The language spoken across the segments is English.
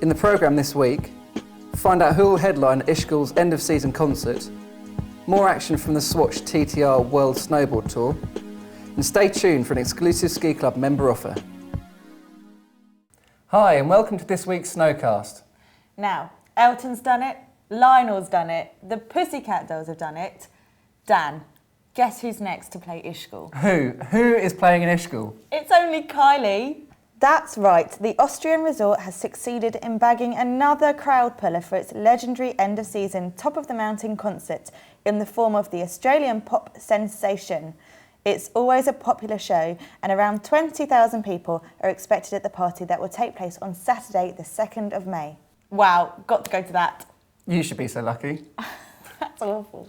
In the programme this week, find out who will headline Ischgl's end-of-season concert, more action from the Swatch TTR World Snowboard Tour, and stay tuned for an exclusive Ski Club member offer. Hi, and welcome to this week's Snowcast. Now, Elton's done it, Lionel's done it, the Pussycat Dolls have done it. Dan, guess who's next to play Ischgl? Who is playing in Ischgl? It's only Kylie. That's right, the Austrian resort has succeeded in bagging another crowd puller for its legendary end-of-season Top of the Mountain concert in the form of the Australian pop sensation. It's always a popular show, and around 20,000 people are expected at the party that will take place on Saturday, the 2nd of May. Wow, got to go to that. You should be so lucky. That's awful.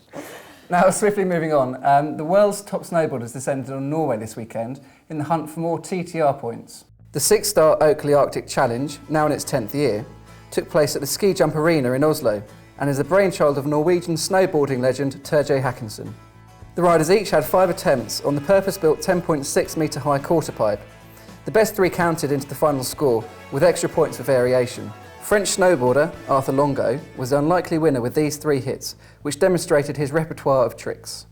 Now, swiftly moving on, the world's top snowboarders descended on Norway this weekend in the hunt for more TTR points. The 6-star Oakley Arctic Challenge, now in its 10th year, took place at the Ski Jump Arena in Oslo and is the brainchild of Norwegian snowboarding legend Terje Haakonsen. The riders each had 5 attempts on the purpose-built 10.6 metre high quarter pipe. The best 3 counted into the final score, with extra points for variation. French snowboarder Arthur Longo was the unlikely winner with these 3 hits, which demonstrated his repertoire of tricks.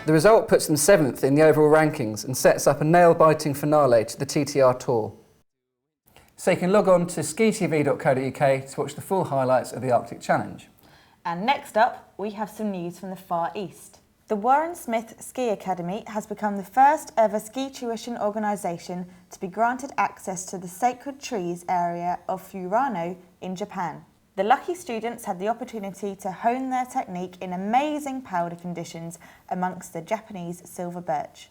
The result puts them 7th in the overall rankings and sets up a nail-biting finale to the TTR Tour. So you can log on to skitv.co.uk to watch the full highlights of the Arctic Challenge. And next up, we have some news from the Far East. The Warren Smith Ski Academy has become the first ever ski tuition organisation to be granted access to the Sacred Trees area of Furano in Japan. The lucky students had the opportunity to hone their technique in amazing powder conditions amongst the Japanese silver birch.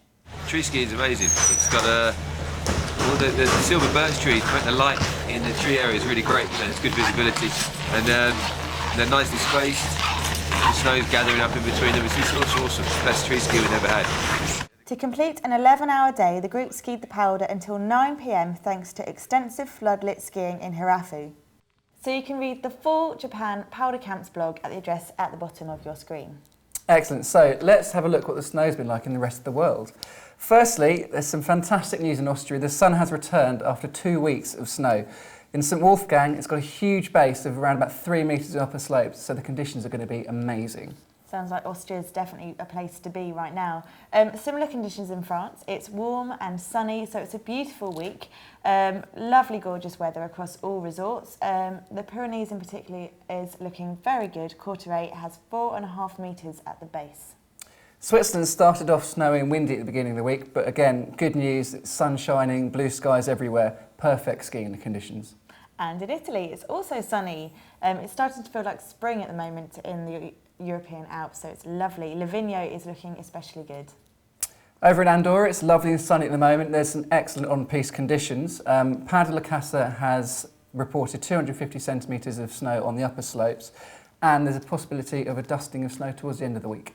Tree skiing is amazing. It's got all the silver birch trees, the light in the tree area is really great, and it's good visibility. And they're nicely spaced, the snow's gathering up in between them. It's awesome. Best tree ski we've ever had. To complete an 11-hour day, the group skied the powder until 9 p.m. thanks to extensive floodlit skiing in Hirafu. So you can read the full Japan Powder Camps blog at the address at the bottom of your screen. Excellent, so let's have a look what the snow's been like in the rest of the world. Firstly, there's some fantastic news in Austria. The sun has returned after 2 weeks of snow. In St Wolfgang, it's got a huge base of around about 3 metres in upper slopes, so the conditions are going to be amazing. Sounds like Austria is definitely a place to be right now. Similar conditions in France. It's warm and sunny, so it's a beautiful week. Lovely, gorgeous weather across all resorts. The Pyrenees in particular is looking very good. Courtrai has 4.5 metres at the base. Switzerland started off snowy and windy at the beginning of the week, but again, good news, it's sun shining, blue skies everywhere, perfect skiing conditions. And in Italy, it's also sunny. It's starting to feel like spring at the moment in the European Alps, so it's lovely. Livigno is looking especially good. Over in Andorra, it's lovely and sunny at the moment. There's some excellent on-piste conditions. Pau de la Casa has reported 250 centimetres of snow on the upper slopes, and there's a possibility of a dusting of snow towards the end of the week.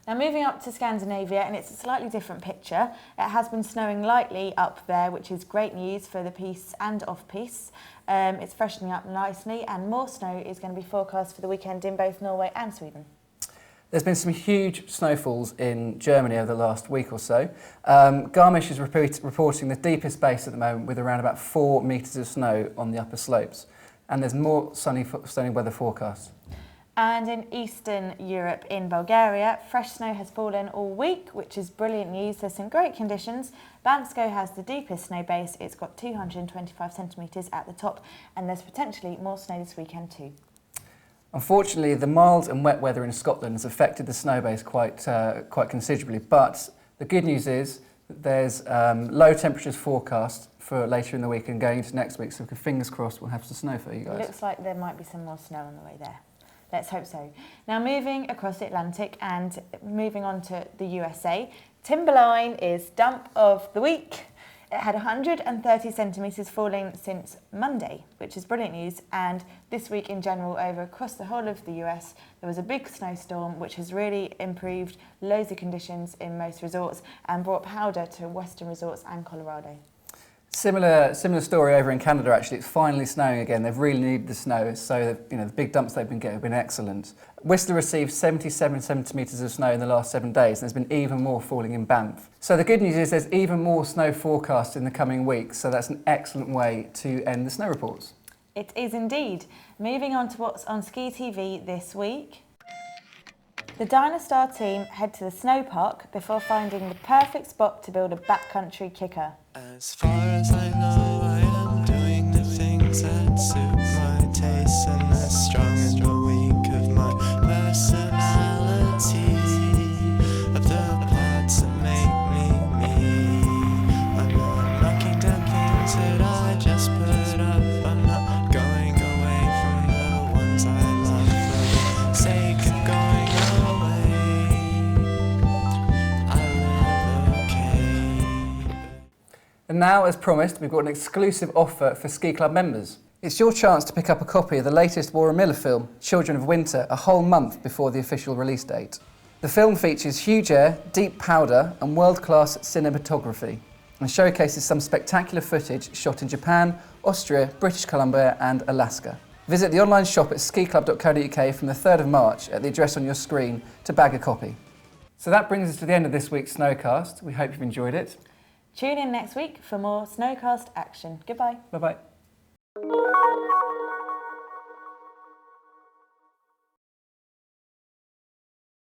Now moving up to Scandinavia, and it's a slightly different picture. It has been snowing lightly up there, which is great news for the piste and off-piste. It's freshening up nicely, and more snow is going to be forecast for the weekend in both Norway and Sweden. There's been some huge snowfalls in Germany over the last week or so. Garmisch is reporting the deepest base at the moment with around about 4 metres of snow on the upper slopes. And there's more sunny weather forecast. And in Eastern Europe, in Bulgaria, fresh snow has fallen all week, which is brilliant news. There's some great conditions. Bansko has the deepest snow base. It's got 225 centimetres at the top, and there's potentially more snow this weekend too. Unfortunately, the mild and wet weather in Scotland has affected the snow base quite considerably, but the good news is that there's low temperatures forecast for later in the week and going into next week, so fingers crossed we'll have some snow for you guys. It looks like there might be some more snow on the way there. Let's hope so. Now moving across the Atlantic and moving on to the USA, Timberline is dump of the week. It had 130 centimetres falling since Monday, which is brilliant news. And this week in general, over across the whole of the US, there was a big snowstorm, which has really improved loads of conditions in most resorts and brought powder to western resorts and Colorado. Similar story over in Canada actually. It's finally snowing again. They've really needed the snow, so the big dumps they've been getting have been excellent. Whistler received 77 centimetres of snow in the last 7 days, and there's been even more falling in Banff. So the good news is there's even more snow forecast in the coming weeks, so that's an excellent way to end the snow reports. It is indeed. Moving on to what's on Ski TV this week. The Dynastar team head to the snow park before finding the perfect spot to build a backcountry kicker. As far as I know, I am doing the things that suit my taste, and the strong and the weak of my personality, of the parts that make me me. I'm not knocking down things that I just put up. I'm not going away from the ones I love for the sake of going away. I live okay. And now, as promised, we've got an exclusive offer for Ski Club members. It's your chance to pick up a copy of the latest Warren Miller film, Children of Winter, a whole month before the official release date. The film features huge air, deep powder and world-class cinematography, and showcases some spectacular footage shot in Japan, Austria, British Columbia and Alaska. Visit the online shop at skiclub.co.uk from the 3rd of March at the address on your screen to bag a copy. So that brings us to the end of this week's Snowcast. We hope you've enjoyed it. Tune in next week for more Snowcast action. Goodbye. Bye-bye.